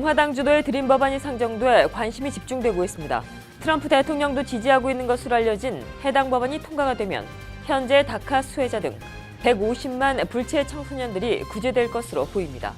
공화당 주도의 드림 법안이 상정돼 관심이 집중되고 있습니다. 트럼프 대통령도 지지하고 있는 것으로 알려진 해당 법안이 통과가 되면 현재 다카 수혜자 등 150만 불체 청소년들이 구제될 것으로 보입니다.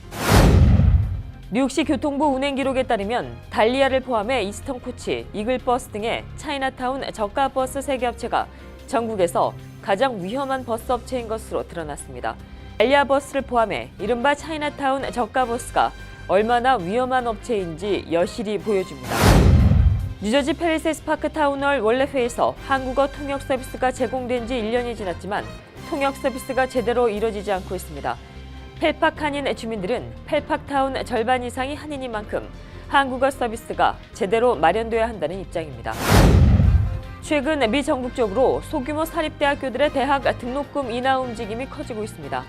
뉴욕시 교통부 운행 기록에 따르면 달리아를 포함해 이스턴 코치, 이글버스 등의 차이나타운 저가 버스 3개 업체가 전국에서 가장 위험한 버스 업체인 것으로 드러났습니다. 달리아 버스를 포함해 이른바 차이나타운 저가 버스가 얼마나 위험한 업체인지 여실히 보여줍니다. 뉴저지 팰리세이스 파크 타운홀 원래회에서 한국어 통역 서비스가 제공된 지 1년이 지났지만 통역 서비스가 제대로 이뤄지지 않고 있습니다. 펠팍 한인 주민들은 펠팍타운 절반 이상이 한인인 만큼 한국어 서비스가 제대로 마련돼야 한다는 입장입니다. 최근 미 전국적으로 소규모 사립대학교들의 대학 등록금 인하 움직임이 커지고 있습니다.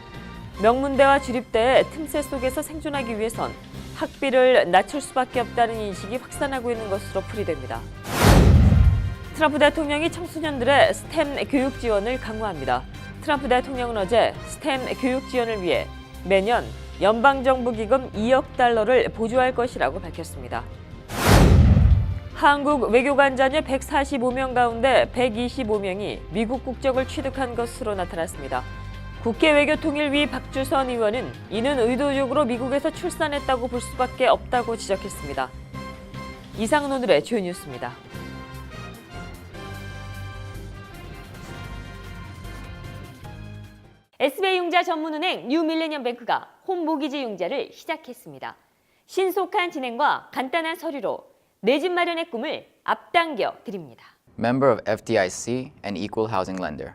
명문대와 주립대의 틈새 속에서 생존하기 위해선 학비를 낮출 수밖에 없다는 인식이 확산하고 있는 것으로 풀이됩니다. 트럼프 대통령이 청소년들의 스템 교육 지원을 강화합니다. 트럼프 대통령은 어제 스템 교육 지원을 위해 매년 연방정부 기금 2억 달러를 보조할 것이라고 밝혔습니다. 한국 외교관 자녀 145명 가운데 125명이 미국 국적을 취득한 것으로 나타났습니다. 국회 외교통일위 박주선 의원은 이는 의도적으로 미국에서 출산했다고 볼 수밖에 없다고 지적했습니다. 이상은 오늘의 주요 뉴스입니다. SBI융자 전문은행 뉴밀레니엄뱅크가 홈모기지 융자를 시작했습니다. 신속한 진행과 간단한 서류로 내 집 마련의 꿈을 앞당겨 드립니다. Member of FDIC and equal housing lender.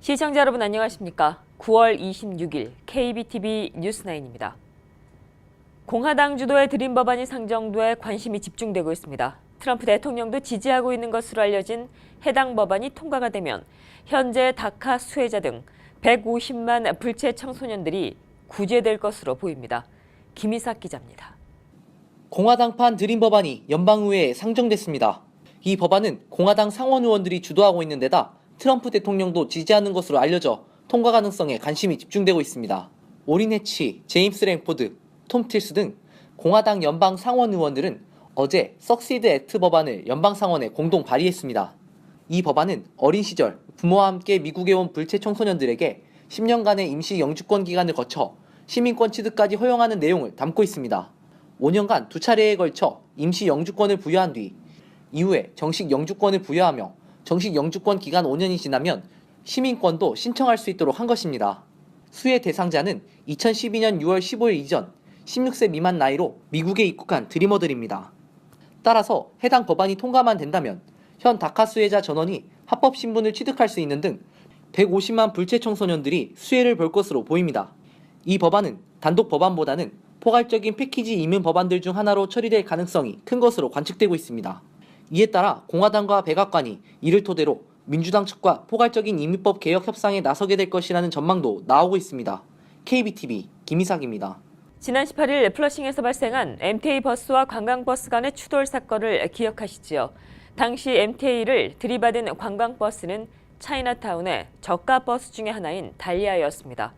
시청자 여러분 안녕하십니까? 9월 26일 KBTV 뉴스9입니다. 공화당 주도의 드림 법안이 상정돼 관심이 집중되고 있습니다. 트럼프 대통령도 지지하고 있는 것으로 알려진 해당 법안이 통과가 되면 현재 다카 수혜자 등 150만 불체 청소년들이 구제될 것으로 보입니다. 김희삭 기자입니다. 공화당판 드림 법안이 연방의회에 상정됐습니다. 이 법안은 공화당 상원 의원들이 주도하고 있는 데다 트럼프 대통령도 지지하는 것으로 알려져 통과 가능성에 관심이 집중되고 있습니다. 오린 해치, 제임스 랭포드, 톰 틸스 등 공화당 연방 상원 의원들은 어제 석시드 액트 법안을 연방 상원에 공동 발의했습니다. 이 법안은 어린 시절 부모와 함께 미국에 온 불체 청소년들에게 10년간의 임시 영주권 기간을 거쳐 시민권 취득까지 허용하는 내용을 담고 있습니다. 5년간 2차례에 걸쳐 임시 영주권을 부여한 뒤 이후에 정식 영주권을 부여하며 정식 영주권 기간 5년이 지나면 시민권도 신청할 수 있도록 한 것입니다. 수혜 대상자는 2012년 6월 15일 이전 16세 미만 나이로 미국에 입국한 드리머들입니다. 따라서 해당 법안이 통과만 된다면 현 다카 수혜자 전원이 합법 신분을 취득할 수 있는 등 150만 불체 청소년들이 수혜를 볼 것으로 보입니다. 이 법안은 단독 법안보다는 포괄적인 패키지 이민 법안들 중 하나로 처리될 가능성이 큰 것으로 관측되고 있습니다. 이에 따라 공화당과 백악관이 이를 토대로 민주당 측과 포괄적인 이민법 개혁 협상에 나서게 될 것이라는 전망도 나오고 있습니다. KBTV 김희삭입니다. 지난 18일 플러싱에서 발생한 MTA 버스와 관광버스 간의 추돌 사건을 기억하시지요. 당시 MTA를 들이받은 관광버스는 차이나타운의 저가 버스 중의 하나인 달리아였습니다.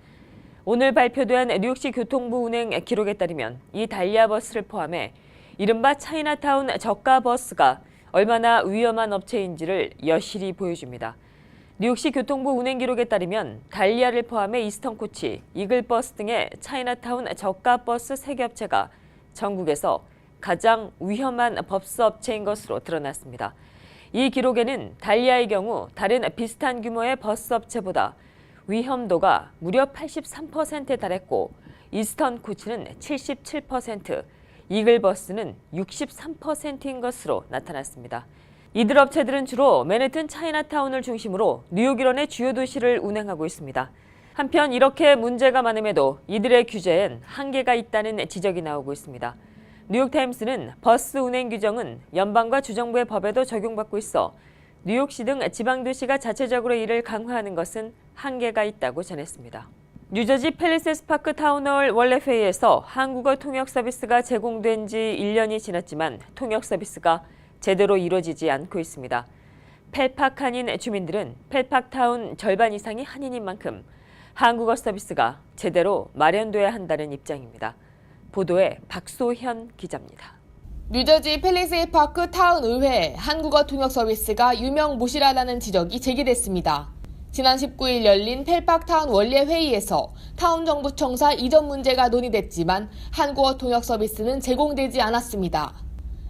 오늘 발표된 뉴욕시 교통부 운행 기록에 따르면 이 달리아 버스를 포함해 이른바 차이나타운 저가 버스가 얼마나 위험한 업체인지를 여실히 보여줍니다. 뉴욕시 교통부 운행 기록에 따르면 달리아를 포함해 이스턴 코치, 이글버스 등의 차이나타운 저가 버스 3개 업체가 전국에서 가장 위험한 버스 업체인 것으로 드러났습니다. 이 기록에는 달리아의 경우 다른 비슷한 규모의 버스 업체보다 위험도가 무려 83%에 달했고 이스턴 코치는 77%, 이글버스는 63%인 것으로 나타났습니다. 이들 업체들은 주로 맨해튼 차이나타운을 중심으로 뉴욕 일원의 주요 도시를 운행하고 있습니다. 한편 이렇게 문제가 많음에도 이들의 규제엔 한계가 있다는 지적이 나오고 있습니다. 뉴욕타임스는 버스 운행 규정은 연방과 주정부의 법에도 적용받고 있어 뉴욕시 등 지방도시가 자체적으로 이를 강화하는 것은 한계가 있다고 전했습니다. 뉴저지 팰리세이스 파크 타운홀 원래회의에서 한국어 통역 서비스가 제공된 지 1년이 지났지만 통역 서비스가 제대로 이루어지지 않고 있습니다. 펠팍 한인 주민들은 펠팍타운 절반 이상이 한인인 만큼 한국어 서비스가 제대로 마련돼야 한다는 입장입니다. 보도에 박소현 기자입니다. 뉴저지 팰리세이드 파크 타운 의회에 한국어 통역 서비스가 유명무실하다는 지적이 제기됐습니다. 지난 19일 열린 펠팍 타운 원례 회의에서 타운 정부청사 이전 문제가 논의됐지만 한국어 통역 서비스는 제공되지 않았습니다.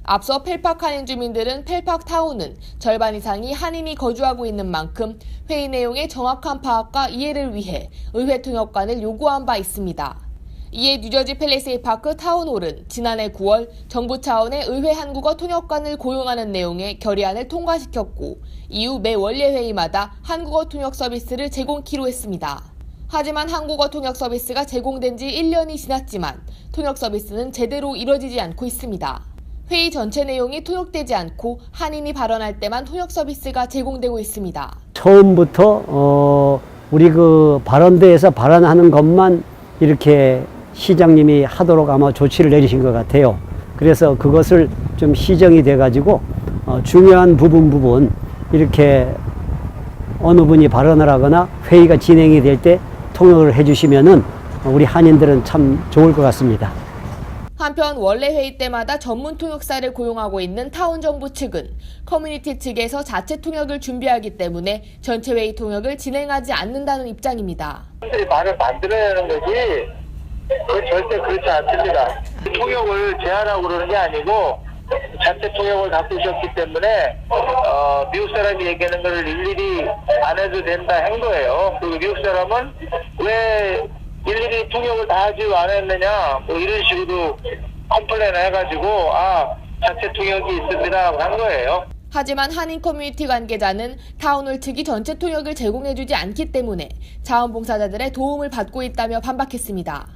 앞서 펠팍 한인 주민들은 펠팍 타운은 절반 이상이 한인이 거주하고 있는 만큼 회의 내용의 정확한 파악과 이해를 위해 의회 통역관을 요구한 바 있습니다. 이에 뉴저지 팰리세이드 파크 타운홀은 지난해 9월 정부 차원의 의회 한국어 통역관을 고용하는 내용의 결의안을 통과시켰고 이후 매 원례 회의마다 한국어 통역 서비스를 제공키로 했습니다. 하지만 한국어 통역 서비스가 제공된 지 1년이 지났지만 통역 서비스는 제대로 이뤄지지 않고 있습니다. 회의 전체 내용이 통역되지 않고 한인이 발언할 때만 통역 서비스가 제공되고 있습니다. 처음부터 우리 그 발언대에서 발언하는 것만 이렇게 시장님이 하도록 아마 조치를 내리신 것 같아요. 그래서 그것을 좀 시정이 돼가지고 중요한 부분 이렇게 어느 분이 발언을 하거나 회의가 진행이 될 때 통역을 해주시면은 우리 한인들은 참 좋을 것 같습니다. 한편 원래 회의 때마다 전문 통역사를 고용하고 있는 타운 정부 측은 커뮤니티 측에서 자체 통역을 준비하기 때문에 전체 회의 통역을 진행하지 않는다는 입장입니다. 사람들이 말을 만들어야 하는 거지 절대 그렇지 않습니다. 통역을 제한하고 그러는 게 아니고 자체 통역을 갖고 있었기 때문에 미국 사람이 얘기하는 걸 일일이 안 해도 된다 한 거예요. 그리고 미국 사람은 왜 일일이 통역을 다 하지 안 했느냐 뭐 이런 식으로 컴플레인을 해가지고 자체 통역이 있습니다 한 거예요. 하지만 한인 커뮤니티 관계자는 타운홀 측이 전체 통역을 제공해주지 않기 때문에 자원봉사자들의 도움을 받고 있다며 반박했습니다.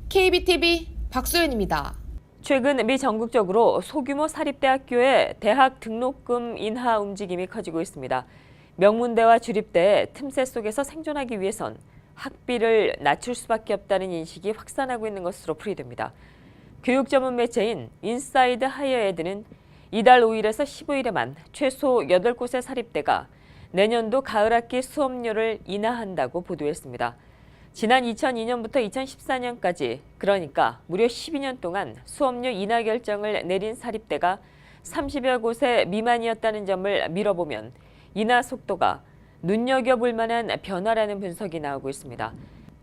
KBTV 박소연입니다. 최근 미 전국적으로 소규모 사립대학교의 대학 등록금 인하 움직임이 커지고 있습니다. 명문대와 주립대의 틈새 속에서 생존하기 위해선 학비를 낮출 수밖에 없다는 인식이 확산하고 있는 것으로 풀이됩니다. 교육 전문 매체인 인사이드 하이어에드는 이달 5일에서 15일에만 최소 8곳의 사립대가 내년도 가을 학기 수업료를 인하한다고 보도했습니다. 지난 2002년부터 2014년까지 그러니까 무려 12년 동안 수업료 인하 결정을 내린 사립대가 30여 곳에 미만이었다는 점을 미뤄보면 인하 속도가 눈여겨볼 만한 변화라는 분석이 나오고 있습니다.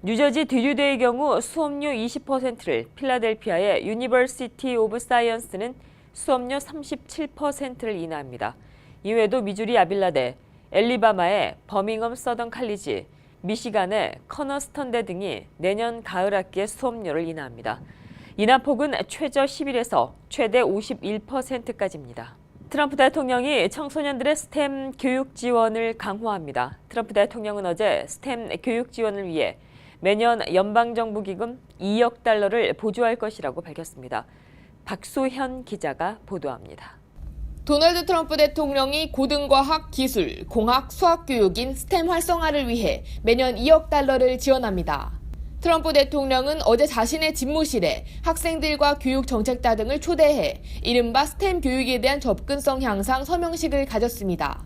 뉴저지 드류대의 경우 수업료 20%를, 필라델피아의 유니버시티 오브 사이언스는 수업료 37%를 인하합니다. 이외에도 미주리 아빌라대, 엘리바마의 버밍엄 서던 칼리지, 미시간의 커너스턴대 등이 내년 가을 학기에 수업료를 인하합니다. 인하폭은 최저 10일에서 최대 51%까지입니다. 트럼프 대통령이 청소년들의 스템 교육 지원을 강화합니다. 트럼프 대통령은 어제 스템 교육 지원을 위해 매년 연방정부 기금 2억 달러를 보조할 것이라고 밝혔습니다. 박소현 기자가 보도합니다. 도널드 트럼프 대통령이 고등과학, 기술, 공학, 수학 교육인 스템 활성화를 위해 매년 2억 달러를 지원합니다. 트럼프 대통령은 어제 자신의 집무실에 학생들과 교육정책자 등을 초대해 이른바 스템 교육에 대한 접근성 향상 서명식을 가졌습니다.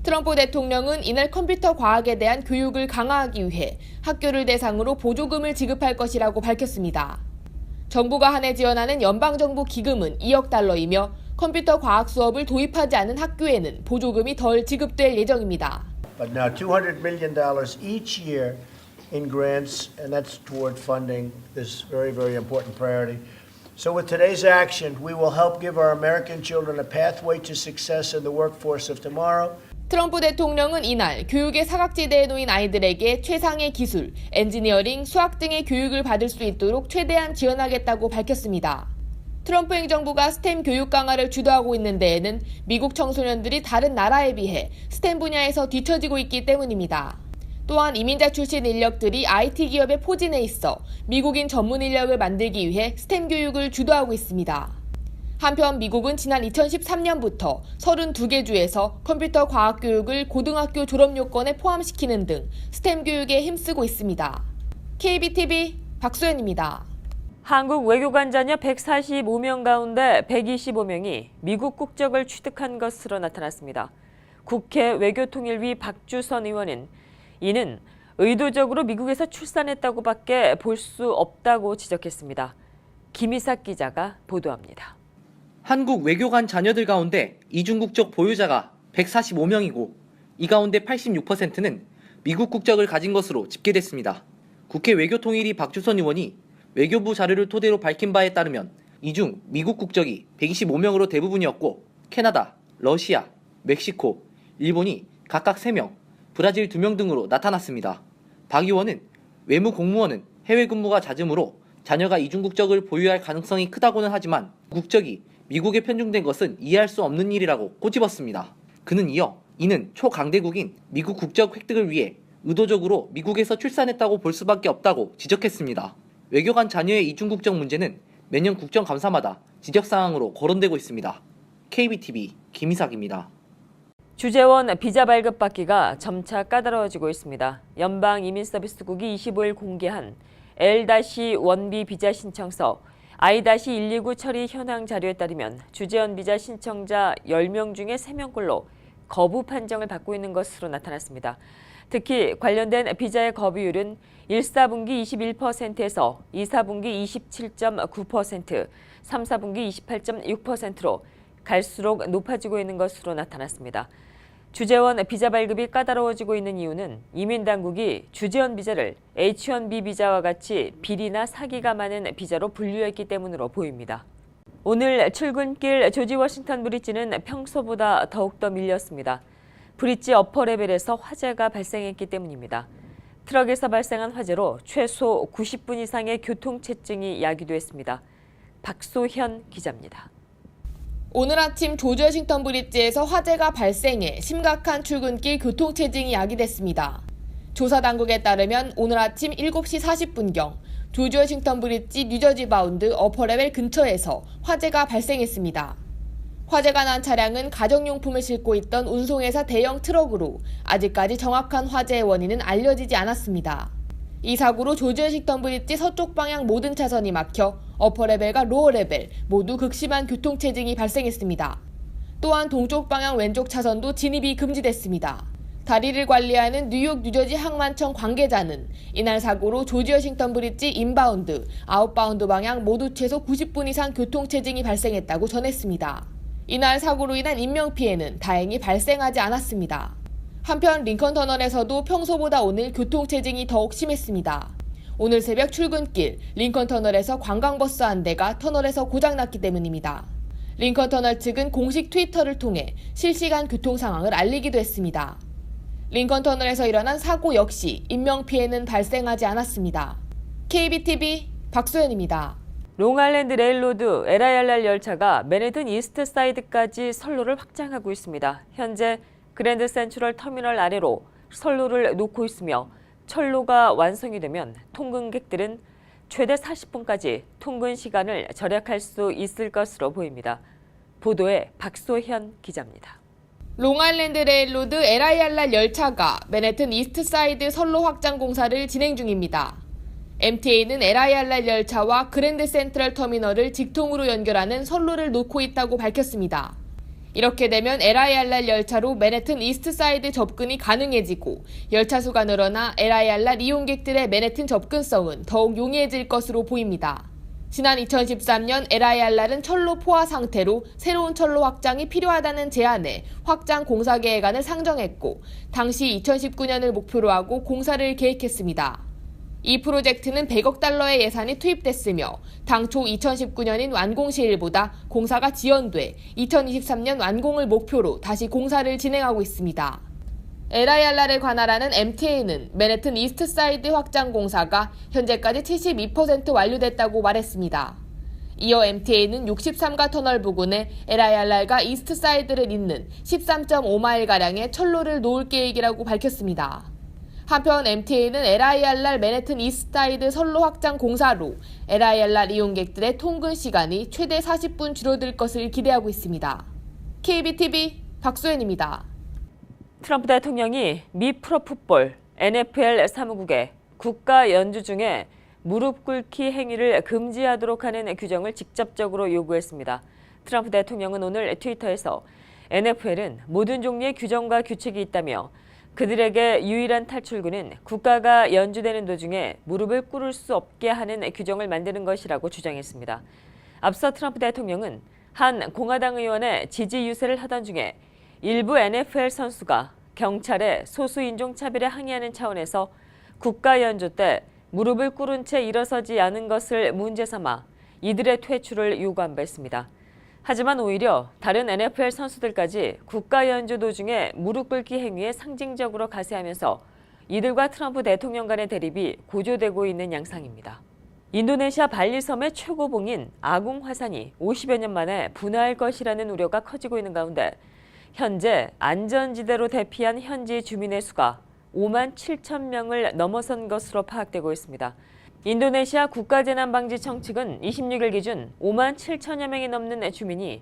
트럼프 대통령은 이날 컴퓨터 과학에 대한 교육을 강화하기 위해 학교를 대상으로 보조금을 지급할 것이라고 밝혔습니다. 정부가 한 해 지원하는 연방정부 기금은 2억 달러이며 컴퓨터 과학 수업을 도입하지 않은 학교에는 보조금이 덜 지급될 예정입니다. But now $200 million each year in grants, and that's toward funding this very, very important priority. So with today's action, we will help give our American children a pathway to success in the workforce of tomorrow. 트럼프 대통령은 이날 교육의 사각지대에 놓인 아이들에게 최상의 기술, 엔지니어링, 수학 등의 교육을 받을 수 있도록 최대한 지원하겠다고 밝혔습니다. 트럼프 행정부가 스템 교육 강화를 주도하고 있는 데에는 미국 청소년들이 다른 나라에 비해 스템 분야에서 뒤처지고 있기 때문입니다. 또한 이민자 출신 인력들이 IT 기업에 포진해 있어 미국인 전문 인력을 만들기 위해 스템 교육을 주도하고 있습니다. 한편 미국은 지난 2013년부터 32개 주에서 컴퓨터 과학 교육을 고등학교 졸업 요건에 포함시키는 등 스템 교육에 힘쓰고 있습니다. KBTV 박소연입니다. 한국 외교관 자녀 145명 가운데 125명이 미국 국적을 취득한 것으로 나타났습니다. 국회 외교통일위 박주선 의원은 이는 의도적으로 미국에서 출산했다고밖에 볼 수 없다고 지적했습니다. 김희삭 기자가 보도합니다. 한국 외교관 자녀들 가운데 이중 국적 보유자가 145명이고 이 가운데 86%는 미국 국적을 가진 것으로 집계됐습니다. 국회 외교통일위 박주선 의원이 외교부 자료를 토대로 밝힌 바에 따르면 이 중 미국 국적이 125명으로 대부분이었고 캐나다, 러시아, 멕시코, 일본이 각각 3명, 브라질 2명 등으로 나타났습니다. 박 의원은 외무 공무원은 해외 근무가 잦으므로 자녀가 이중 국적을 보유할 가능성이 크다고는 하지만 국적이 미국에 편중된 것은 이해할 수 없는 일이라고 꼬집었습니다. 그는 이어 이는 초강대국인 미국 국적 획득을 위해 의도적으로 미국에서 출산했다고 볼 수밖에 없다고 지적했습니다. 외교관 자녀의 이중 국적 문제는 매년 국정감사마다 지적사항으로 거론되고 있습니다. KBTV 김희삭입니다. 주재원 비자 발급받기가 점차 까다로워지고 있습니다. 연방이민서비스국이 25일 공개한 L-1B 비자 신청서 I-129 처리 현황 자료에 따르면 주재원 비자 신청자 10명 중에 3명꼴로 거부 판정을 받고 있는 것으로 나타났습니다. 특히 관련된 비자의 거부율은 1사분기 21%에서 2사분기 27.9%, 3사분기 28.6%로 갈수록 높아지고 있는 것으로 나타났습니다. 주재원 비자 발급이 까다로워지고 있는 이유는 이민당국이 주재원 비자를 H-1B 비자와 같이 비리나 사기가 많은 비자로 분류했기 때문으로 보입니다. 오늘 출근길 조지 워싱턴 브릿지는 평소보다 더욱더 밀렸습니다. 브릿지 어퍼 레벨에서 화재가 발생했기 때문입니다. 트럭에서 발생한 화재로 최소 90분 이상의 교통체증이 야기됐습니다. 박소현 기자입니다. 오늘 아침 조지 워싱턴 브릿지에서 화재가 발생해 심각한 출근길 교통체증이 야기됐습니다. 조사 당국에 따르면 오늘 아침 7시 40분경 조지 워싱턴 브릿지 뉴저지 바운드 어퍼레벨 근처에서 화재가 발생했습니다. 화재가 난 차량은 가정용품을 싣고 있던 운송회사 대형 트럭으로 아직까지 정확한 화재의 원인은 알려지지 않았습니다. 이 사고로 조지 워싱턴 브릿지 서쪽 방향 모든 차선이 막혀 어퍼레벨과 로어레벨 모두 극심한 교통체증이 발생했습니다. 또한 동쪽 방향 왼쪽 차선도 진입이 금지됐습니다. 다리를 관리하는 뉴욕 뉴저지 항만청 관계자는 이날 사고로 조지 워싱턴 브릿지 인바운드, 아웃바운드 방향 모두 최소 90분 이상 교통체증이 발생했다고 전했습니다. 이날 사고로 인한 인명피해는 다행히 발생하지 않았습니다. 한편 링컨 터널에서도 평소보다 오늘 교통체증이 더욱 심했습니다. 오늘 새벽 출근길 링컨 터널에서 관광버스 한 대가 터널에서 고장났기 때문입니다. 링컨 터널 측은 공식 트위터를 통해 실시간 교통 상황을 알리기도 했습니다. 링컨 터널에서 일어난 사고 역시 인명피해는 발생하지 않았습니다. KBTV 박소연입니다. 롱아일랜드 레일로드 LIRR 열차가 맨해튼 이스트 사이드까지 선로를 확장하고 있습니다. 현재 그랜드 센트럴 터미널 아래로 선로를 놓고 있으며 철로가 완성이 되면 통근객들은 최대 40분까지 통근 시간을 절약할 수 있을 것으로 보입니다. 보도에 박소현 기자입니다. 롱아일랜드 레일로드 LIRR 열차가 맨해튼 이스트 사이드 선로 확장 공사를 진행 중입니다. MTA는 LIRR 열차와 그랜드 센트럴 터미널을 직통으로 연결하는 선로를 놓고 있다고 밝혔습니다. 이렇게 되면 LIRR 열차로 맨해튼 이스트 사이드 접근이 가능해지고 열차 수가 늘어나 LIRR 이용객들의 맨해튼 접근성은 더욱 용이해질 것으로 보입니다. 지난 2013년 LIRR은 철로 포화 상태로 새로운 철로 확장이 필요하다는 제안에 확장 공사 계획안을 상정했고 당시 2019년을 목표로 하고 공사를 계획했습니다. 이 프로젝트는 100억 달러의 예산이 투입됐으며 당초 2019년인 완공 시일보다 공사가 지연돼 2023년 완공을 목표로 다시 공사를 진행하고 있습니다. LIRR을 관할하는 MTA는 맨해튼 이스트 사이드 확장 공사가 현재까지 72% 완료됐다고 말했습니다. 이어 MTA는 63가 터널 부근에 LIRR과 이스트 사이드를 잇는 13.5마일가량의 철로를 놓을 계획이라고 밝혔습니다. 한편 MTA는 LIRR 맨해튼 이스트 사이드 선로 확장 공사로 LIRR 이용객들의 통근 시간이 최대 40분 줄어들 것을 기대하고 있습니다. KBTV 박소연입니다. 트럼프 대통령이 미 프로풋볼 NFL 사무국에 국가 연주 중에 무릎 꿇기 행위를 금지하도록 하는 규정을 직접적으로 요구했습니다. 트럼프 대통령은 오늘 트위터에서 NFL은 모든 종류의 규정과 규칙이 있다며 그들에게 유일한 탈출구는 국가가 연주되는 도중에 무릎을 꿇을 수 없게 하는 규정을 만드는 것이라고 주장했습니다. 앞서 트럼프 대통령은 한 공화당 의원의 지지 유세를 하던 중에 일부 NFL 선수가 경찰에 소수 인종 차별에 항의하는 차원에서 국가 연주 때 무릎을 꿇은 채 일어서지 않은 것을 문제 삼아 이들의 퇴출을 요구한 바 있습니다. 하지만 오히려 다른 NFL 선수들까지 국가 연주 도중에 무릎 꿇기 행위에 상징적으로 가세하면서 이들과 트럼프 대통령 간의 대립이 고조되고 있는 양상입니다. 인도네시아 발리섬의 최고봉인 아궁 화산이 50여 년 만에 분화할 것이라는 우려가 커지고 있는 가운데 현재 안전지대로 대피한 현지 주민의 수가 5만 7천 명을 넘어선 것으로 파악되고 있습니다. 인도네시아 국가재난방지청 측은 26일 기준 5만 7천여 명이 넘는 주민이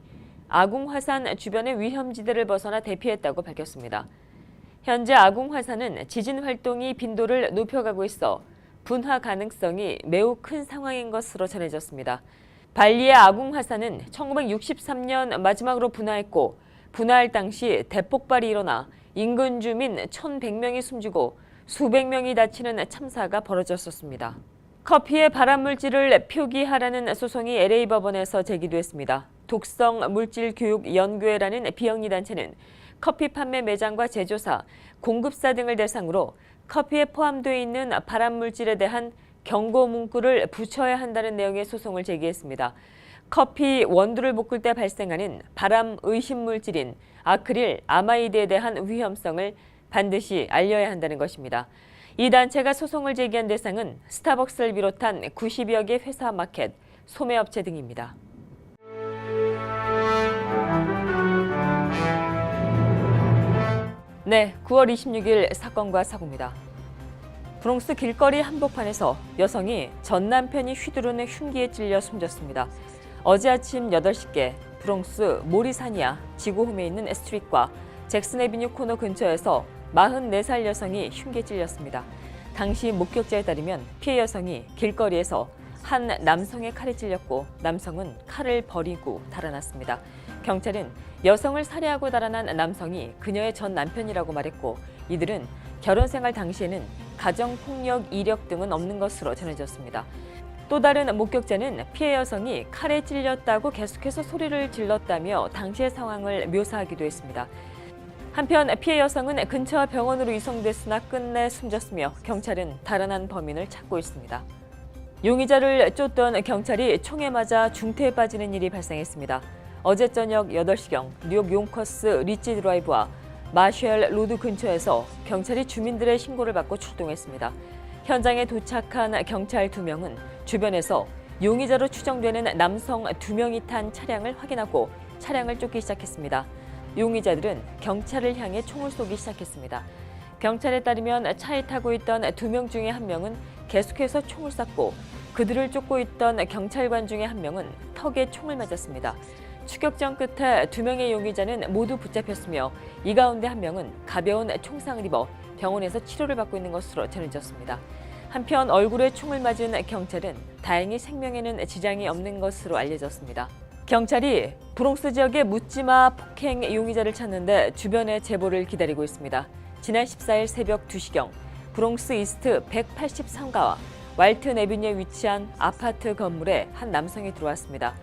아궁 화산 주변의 위험지대를 벗어나 대피했다고 밝혔습니다. 현재 아궁 화산은 지진 활동이 빈도를 높여가고 있어 분화 가능성이 매우 큰 상황인 것으로 전해졌습니다. 발리의 아궁 화산은 1963년 마지막으로 분화했고 분화할 당시 대폭발이 일어나 인근 주민 1,100명이 숨지고 수백 명이 다치는 참사가 벌어졌었습니다. 커피의 발암물질을 표기하라는 소송이 LA 법원에서 제기됐습니다. 독성 물질 교육 연구회라는 비영리 단체는 커피 판매 매장과 제조사, 공급사 등을 대상으로 커피에 포함되어 있는 발암물질에 대한 경고 문구를 붙여야 한다는 내용의 소송을 제기했습니다. 커피 원두를 볶을 때 발생하는 발암 의심 물질인 아크릴 아마이드에 대한 위험성을 반드시 알려야 한다는 것입니다. 이 단체가 소송을 제기한 대상은 스타벅스를 비롯한 90여 개 회사 마켓, 소매업체 등입니다. 네, 9월 26일 사건과 사고입니다. 브롱스 길거리 한복판에서 여성이 전 남편이 휘두르는 흉기에 찔려 숨졌습니다. 어제 아침 8시께 브롱스 모리사니아 지구홈에 있는 스트릿과 잭슨 애비뉴 코너 근처에서 44살 여성이 흉기에 찔렸습니다. 당시 목격자에 따르면 피해 여성이 길거리에서 한 남성의 칼에 찔렸고 남성은 칼을 버리고 달아났습니다. 경찰은 여성을 살해하고 달아난 남성이 그녀의 전 남편이라고 말했고 이들은 결혼 생활 당시에는 가정폭력 이력 등은 없는 것으로 전해졌습니다. 또 다른 목격자는 피해 여성이 칼에 찔렸다고 계속해서 소리를 질렀다며 당시의 상황을 묘사하기도 했습니다. 한편 피해 여성은 근처 병원으로 이송됐으나 끝내 숨졌으며 경찰은 달아난 범인을 찾고 있습니다. 용의자를 쫓던 경찰이 총에 맞아 중태에 빠지는 일이 발생했습니다. 어제 저녁 8시경 뉴욕 용커스 리치 드라이브와 마셜 로드 근처에서 경찰이 주민들의 신고를 받고 출동했습니다. 현장에 도착한 경찰 2명은 주변에서 용의자로 추정되는 남성 2명이 탄 차량을 확인하고 차량을 쫓기 시작했습니다. 용의자들은 경찰을 향해 총을 쏘기 시작했습니다. 경찰에 따르면 차에 타고 있던 2명 중에 1명은 계속해서 총을 쐈고 그들을 쫓고 있던 경찰관 중에 1명은 턱에 총을 맞았습니다. 추격전 끝에 2명의 용의자는 모두 붙잡혔으며 이 가운데 1명은 가벼운 총상을 입어 병원에서 치료를 받고 있는 것으로 전해졌습니다. 한편 얼굴에 총을 맞은 경찰은 다행히 생명에는 지장이 없는 것으로 알려졌습니다. 경찰이 브롱스 지역의 묻지마 폭행 용의자를 찾는데 주변의 제보를 기다리고 있습니다. 지난 14일 새벽 2시경 브롱스 이스트 183가와 왈튼 애비뉴에 위치한 아파트 건물에 한 남성이 들어왔습니다.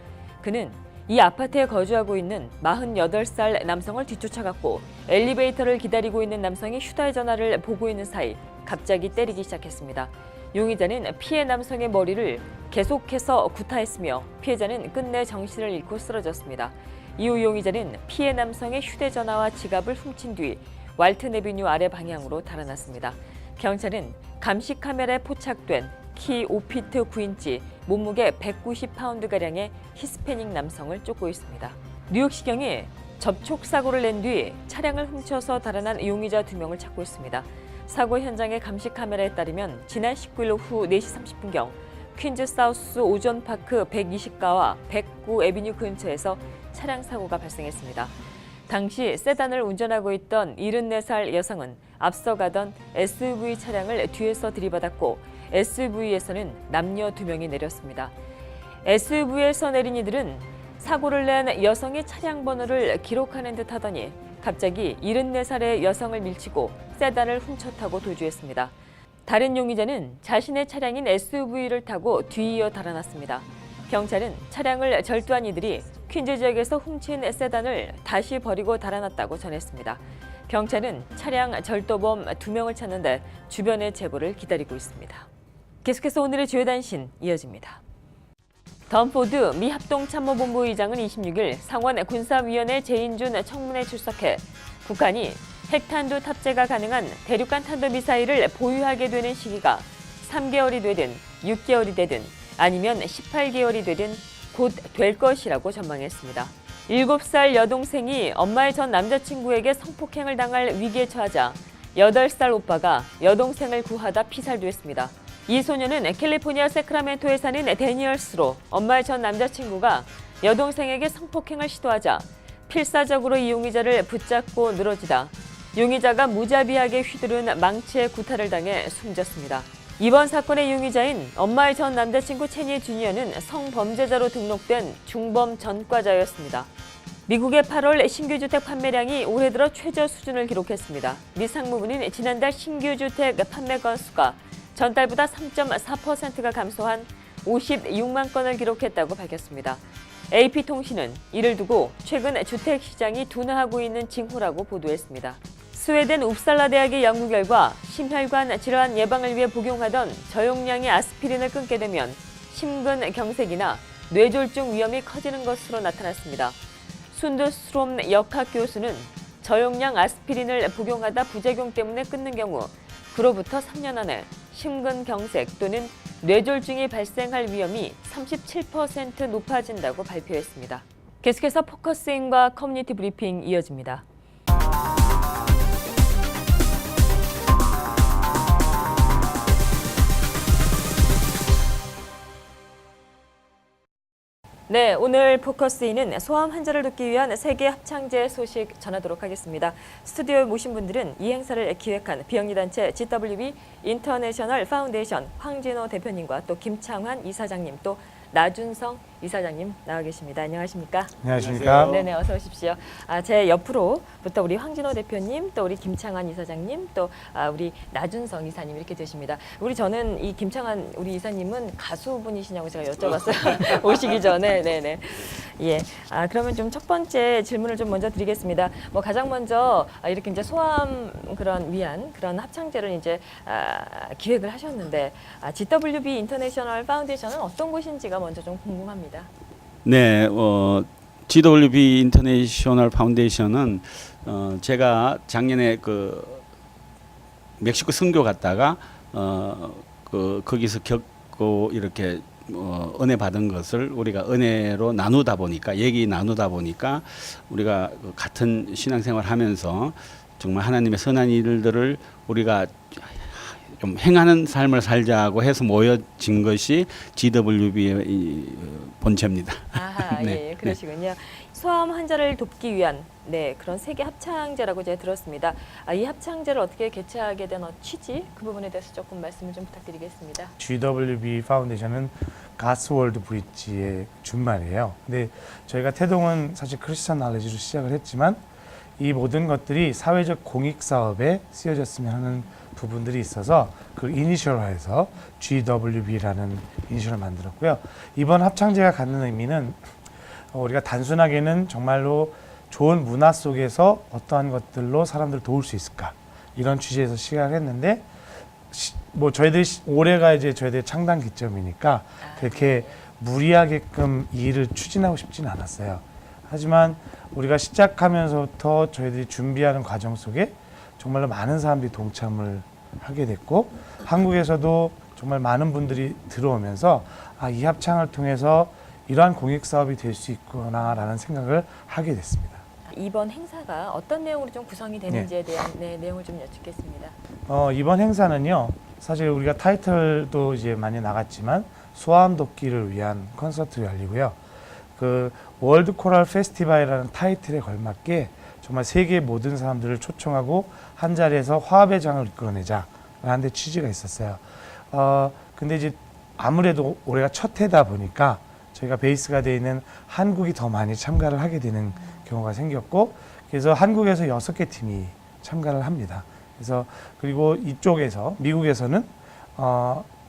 그는 이 아파트에 거주하고 있는 48살 남성을 뒤쫓아갔고 엘리베이터를 기다리고 있는 남성이 휴대전화를 보고 있는 사이 갑자기 때리기 시작했습니다. 용의자는 피해 남성의 머리를 계속해서 구타했으며 피해자는 끝내 정신을 잃고 쓰러졌습니다. 이후 용의자는 피해 남성의 휴대전화와 지갑을 훔친 뒤 왈튼 애비뉴 아래 방향으로 달아났습니다. 경찰은 감시 카메라에 포착된 키 5피트 9인치, 몸무게 190파운드가량의 히스패닉 남성을 쫓고 있습니다. 뉴욕시경이 접촉 사고를 낸 뒤 차량을 훔쳐서 달아난 용의자 2명을 찾고 있습니다. 사고 현장의 감시 카메라에 따르면 지난 19일 오후 4시 30분경 퀸즈 사우스 오존파크 120가와 109 애비뉴 근처에서 차량 사고가 발생했습니다. 당시 세단을 운전하고 있던 74살 여성은 앞서 가던 SUV 차량을 뒤에서 들이받았고 SUV에서는 남녀 2명이 내렸습니다. SUV에서 내린 이들은 사고를 낸 여성의 차량 번호를 기록하는 듯 하더니 갑자기 74살의 여성을 밀치고 세단을 훔쳐 타고 도주했습니다. 다른 용의자는 자신의 차량인 SUV를 타고 뒤이어 달아났습니다. 경찰은 차량을 절도한 이들이 퀸즈 지역에서 훔친 세단을 다시 버리고 달아났다고 전했습니다. 경찰은 차량 절도범 2명을 찾는데 주변의 제보를 기다리고 있습니다. 계속해서 오늘의 주요 단신 이어집니다. 덤포드 미 합동참모본부 의장은 26일 상원 군사위원회 재인준 청문회에 출석해 북한이 핵탄두 탑재가 가능한 대륙간 탄도미사일을 보유하게 되는 시기가 3개월이 되든 6개월이 되든 아니면 18개월이 되든 곧 될 것이라고 전망했습니다. 7살 여동생이 엄마의 전 남자친구에게 성폭행을 당할 위기에 처하자 8살 오빠가 여동생을 구하다 피살됐습니다. 이 소녀는 캘리포니아 세크라멘토에 사는 데니얼스로 엄마의 전 남자친구가 여동생에게 성폭행을 시도하자 필사적으로 이 용의자를 붙잡고 늘어지다 용의자가 무자비하게 휘두른 망치에 구타를 당해 숨졌습니다. 이번 사건의 용의자인 엄마의 전 남자친구 체니 주니어는 성범죄자로 등록된 중범 전과자였습니다. 미국의 8월 신규 주택 판매량이 올해 들어 최저 수준을 기록했습니다. 미 상무부는 지난달 신규 주택 판매 건수가 전달보다 3.4%가 감소한 56만 건을 기록했다고 밝혔습니다. AP통신은 이를 두고 최근 주택 시장이 둔화하고 있는 징후라고 보도했습니다. 스웨덴 웁살라 대학의 연구 결과 심혈관 질환 예방을 위해 복용하던 저용량의 아스피린을 끊게 되면 심근경색이나 뇌졸중 위험이 커지는 것으로 나타났습니다. 순드스트롬 역학 교수는 저용량 아스피린을 복용하다 부작용 때문에 끊는 경우 그로부터 3년 안에 심근경색 또는 뇌졸중이 발생할 위험이 37% 높아진다고 발표했습니다. 계속해서 포커스인과 커뮤니티 브리핑 이어집니다. 네, 오늘 포커스인은 소아암 환자를 돕기 위한 세계 합창제 소식 전하도록 하겠습니다. 스튜디오에 모신 분들은 이 행사를 기획한 비영리단체 GWB 인터내셔널 파운데이션 황진호 대표님과 또 김창환 이사장님 또 나준성 이사장님 나와 계십니다. 안녕하십니까? 안녕하십니까? 네네, 어서 오십시오. 제 옆으로부터 우리 황진호 대표님, 또 우리 김창환 이사장님, 또 우리 나준성 이사님 이렇게 되십니다. 저는 이 김창환 우리 이사님은 가수분이시냐고 제가 여쭤봤어요. 오시기 전에. 네네. 예. 그러면 좀 첫 번째 질문을 좀 먼저 드리겠습니다. 가장 먼저 이렇게 이제 소아암 위한 그런 합창제를 이제 기획을 하셨는데 GWB 인터내셔널 파운데이션은 어떤 곳인지가 먼저 좀 궁금합니다. 네, GWB 인터내셔널 파운데이션은 제가 작년에 멕시코 선교 갔다가 거기서 겪고 이렇게 은혜 받은 것을 우리가 은혜로 나누다 보니까 우리가 같은 신앙생활 하면서 정말 하나님의 선한 일들을 우리가 좀 행하는 삶을 살자고 해서 모여진 것이 GWB의 본체입니다. 아하, 네, 예, 그러시군요. 소아암 환자를 돕기 위한 그런 세계 합창제라고 제가 들었습니다. 이 합창제를 어떻게 개최하게 된 취지 그 부분에 대해서 조금 말씀을 좀 부탁드리겠습니다. GWB 파운데이션은 가스 월드 브릿지의 준말이에요. 근데 저희가 태동은 사실 크리스천 날레지로 시작을 했지만 이 모든 것들이 사회적 공익 사업에 쓰여졌으면 하는 부분들이 있어서 그걸 이니셜화해서 GWB라는 이니셜을 만들었고요. 이번 합창제가 갖는 의미는 우리가 단순하게는 정말로 좋은 문화 속에서 어떠한 것들로 사람들을 도울 수 있을까 이런 취지에서 시작을 했는데 저희들이 올해가 이제 저희들의 창단 기점이니까 그렇게 무리하게끔 이 일을 추진하고 싶지는 않았어요. 하지만 우리가 시작하면서부터 저희들이 준비하는 과정 속에 정말로 많은 사람들이 동참을 하게 됐고 한국에서도 정말 많은 분들이 들어오면서 이 합창을 통해서 이러한 공익 사업이 될 수 있구나라는 생각을 하게 됐습니다. 이번 행사가 어떤 내용으로 좀 구성이 되는지에 대한 내용을 좀 여쭙겠습니다. 이번 행사는요, 사실 우리가 타이틀도 이제 많이 나갔지만 소아암 돕기를 위한 콘서트를 열리고요. 월드 코럴 페스티벌이라는 타이틀에 걸맞게 정말 세계의 모든 사람들을 초청하고 한 자리에서 화합의 장을 이끌어내자라는 데 취지가 있었어요. 근데 이제 아무래도 올해가 첫 해다 보니까 저희가 베이스가 되어 있는 한국이 더 많이 참가를 하게 되는 경우가 생겼고, 그래서 한국에서 6개 팀이 참가를 합니다. 그래서 그리고 이쪽에서 미국에서는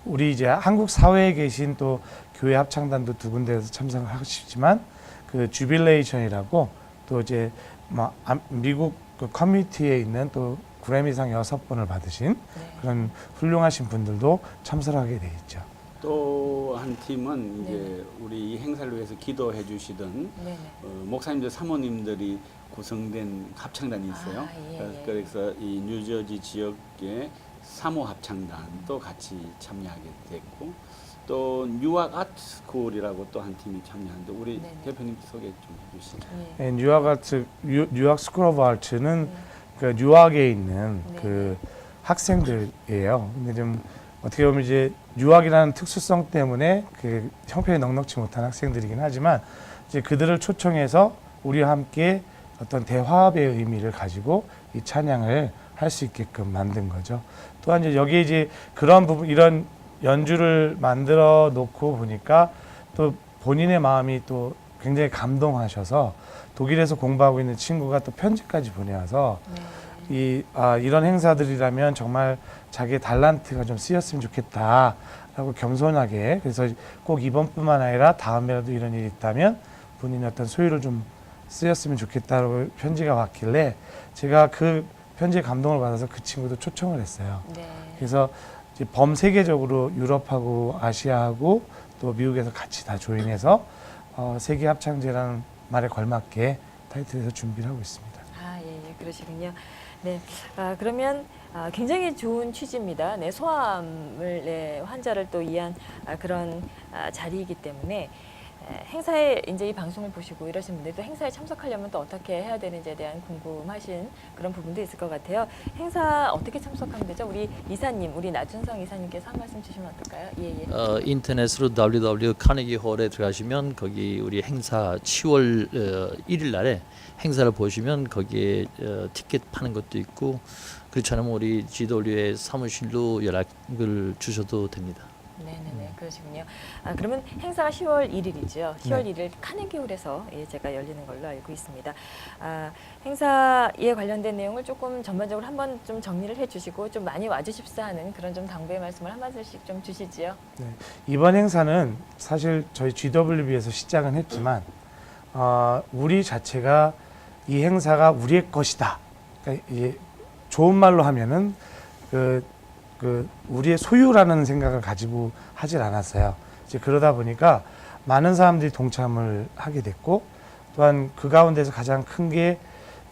우리 이제 한국 사회에 계신 또 교회 합창단도 2군데에서 참석을 하시지만 그 주빌레이션이라고 또 이제 미국 그 커뮤니티에 있는 또 그래미상 6번을 받으신 그런 훌륭하신 분들도 참석하게 돼 있죠. 또 한 팀은 이제 우리 이 행사를 위해서 기도해 주시던 목사님들, 사모님들이 구성된 합창단이 있어요. 그래서 이 뉴저지 지역의 사모 합창단도 같이 참여하게 됐고, 또 뉴학 아트 스쿨이라고 또 한 팀이 참여하는데 우리 대표님 소개 좀 해주시죠. 뉴학 스쿨 오브 아트는 그 뉴학에 있는 그 학생들이에요. 근데 좀 어떻게 보면 이제 뉴학이라는 특수성 때문에 그 형편이 넉넉지 못한 학생들이긴 하지만 이제 그들을 초청해서 우리와 함께 어떤 대화합의 의미를 가지고 이 찬양을 할 수 있게끔 만든 거죠. 또한 이제 여기에 이제 그런 부분, 이런 연주를 만들어 놓고 보니까 또 본인의 마음이 또 굉장히 감동하셔서 독일에서 공부하고 있는 친구가 또 편지까지 보내와서 이런 행사들이라면 정말 자기의 달란트가 좀 쓰였으면 좋겠다라고 겸손하게, 그래서 꼭 이번뿐만 아니라 다음에라도 이런 일이 있다면 본인의 어떤 소유를 좀 쓰였으면 좋겠다라고 편지가 왔길래 제가 그 편지에 감동을 받아서 그 친구도 초청을 했어요. 그래서 이제 범세계적으로 유럽하고 아시아하고 또 미국에서 같이 다 조인해서 세계 합창제라는 말에 걸맞게 타이틀에서 준비를 하고 있습니다. 그러시군요. 네, 그러면 굉장히 좋은 취지입니다. 네, 소아암을 환자를 또 위한 그런 자리이기 때문에 행사에 이제 이 방송을 보시고 이러신 분들도 행사에 참석하려면 또 어떻게 해야 되는지에 대한 궁금하신 그런 부분도 있을 것 같아요. 행사 어떻게 참석하면 되죠? 우리 이사님, 우리 나준성 이사님께서 한 말씀 주시면 어떨까요? 인터넷으로 www 카네기 홀에 들어가시면 거기 우리 행사 10월 1일 날에 행사를 보시면 거기에 티켓 파는 것도 있고, 그렇지 않으면 우리 GW의 사무실로 연락을 주셔도 됩니다. 네네네, 그러시군요. 그러면 행사가 10월 1일이죠. 10월 1일 카네기홀에서 제가 열리는 걸로 알고 있습니다. 행사에 관련된 내용을 조금 전반적으로 한번 좀 정리를 해주시고 좀 많이 와주십사 하는 그런 좀 당부의 말씀을 한 말씀씩 좀 주시지요. 네, 이번 행사는 사실 저희 GWB에서 시작은 했지만 우리 자체가 이 행사가 우리의 것이다. 그러니까 이게 좋은 말로 하면은 우리의 소유라는 생각을 가지고 하질 않았어요. 이제 그러다 보니까 많은 사람들이 동참을 하게 됐고, 또한 그 가운데서 가장 큰 게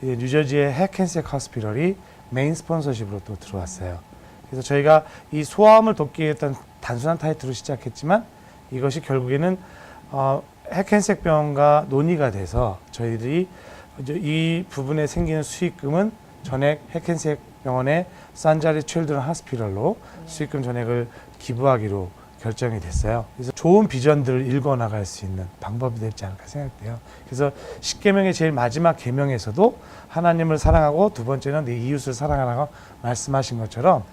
뉴저지의 해켄색 호스피털이 메인 스폰서십으로 또 들어왔어요. 그래서 저희가 이 소아암을 돕기 위해 했던 단순한 타이틀로 시작했지만 이것이 결국에는 해켄색 병원과 논의가 돼서 저희들이 이 부분에 생기는 수익금은 전액 해켄색 병원의 산자리 칠드런 하스피털로 수익금 전액을 기부하기로 결정이 됐어요. 그래서 좋은 비전들을 읽어나갈 수 있는 방법이 되지 않을까 생각돼요. 그래서 10계명의 제일 마지막 계명에서도 하나님을 사랑하고 두 번째는 내 이웃을 사랑하라고 말씀하신 것처럼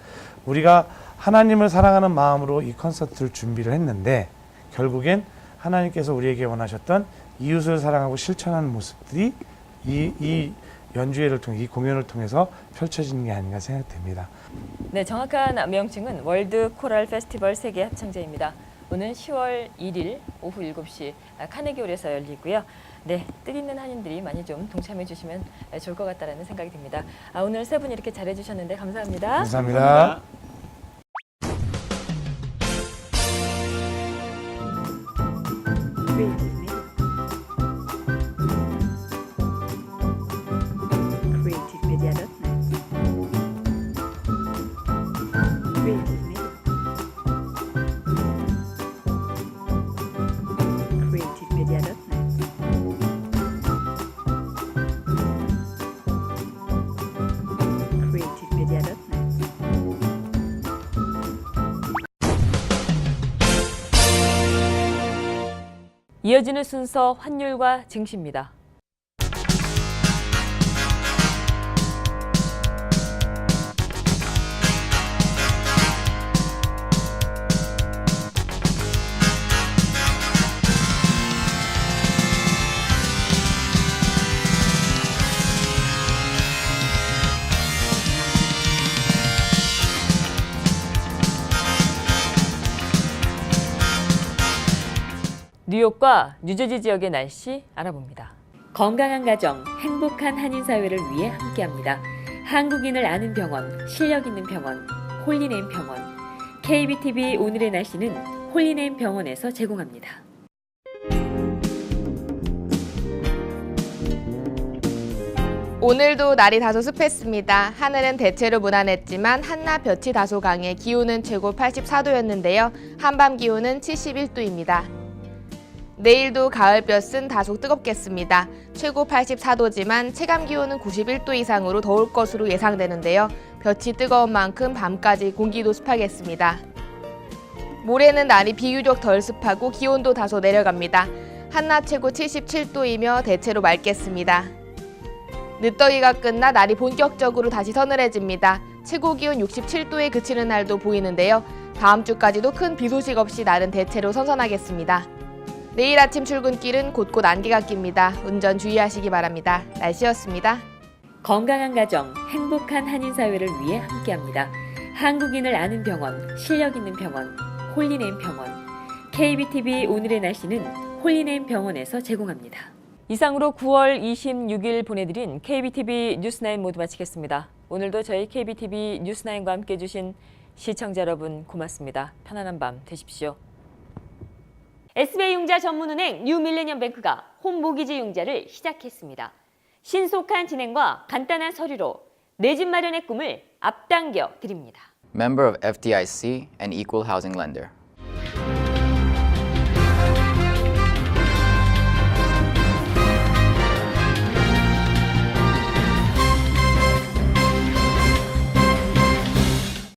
우리가 하나님을 사랑하는 마음으로 이 콘서트를 준비를 했는데 결국엔 하나님께서 우리에게 원하셨던 이웃을 사랑하고 실천하는 모습들이 이 연주회를 통해, 이 공연을 통해서 펼쳐지는 게 아닌가 생각됩니다. 네, 정확한 명칭은 월드 코랄 페스티벌 세계 합창제입니다. 오는 10월 1일 오후 7시 카네기홀에서 열리고요. 네, 뜻있는 한인들이 많이 좀 동참해 주시면 좋을 것 같다는 생각이 듭니다. 오늘 세 분 이렇게 잘해 주셨는데 감사합니다. 감사합니다. 이어지는 순서 환율과 증시입니다. 뉴욕과 뉴저지 지역의 날씨 알아봅니다. 건강한 가정, 행복한 한인 사회를 위해 함께합니다. 한국인을 아는 병원, 실력 있는 병원, 홀리네임 병원. KBTV 오늘의 날씨는 홀리네임 병원에서 제공합니다. 오늘도 날이 다소 습했습니다. 하늘은 대체로 무난했지만 한낮 볕이 다소 강해 기온은 최고 84도였는데요. 한밤 기온은 71도입니다. 내일도 가을볕은 다소 뜨겁겠습니다. 최고 84도지만 체감 기온은 91도 이상으로 더울 것으로 예상되는데요. 볕이 뜨거운 만큼 밤까지 공기도 습하겠습니다. 모레는 날이 비교적 덜 습하고 기온도 다소 내려갑니다. 한낮 최고 77도이며 대체로 맑겠습니다. 늦더위가 끝나 날이 본격적으로 다시 서늘해집니다. 최고 기온 67도에 그치는 날도 보이는데요. 다음 주까지도 큰 비 소식 없이 날은 대체로 선선하겠습니다. 내일 아침 출근길은 곳곳 안개가 낍니다. 운전 주의하시기 바랍니다. 날씨였습니다. 건강한 가정, 행복한 한인 사회를 위해 함께합니다. 한국인을 아는 병원, 실력 있는 병원, 홀리네임 병원. KBTV 오늘의 날씨는 홀리네임 병원에서 제공합니다. 이상으로 9월 26일 보내드린 KBTV 뉴스9 모두 마치겠습니다. 오늘도 저희 KBTV 뉴스9과 함께 해주신 시청자 여러분 고맙습니다. 편안한 밤 되십시오. SBI융자 전문은행 뉴밀레니엄뱅크가 홈모기지 융자를 시작했습니다. 신속한 진행과 간단한 서류로 내 집 마련의 꿈을 앞당겨 드립니다. Member of FDIC and equal housing lender.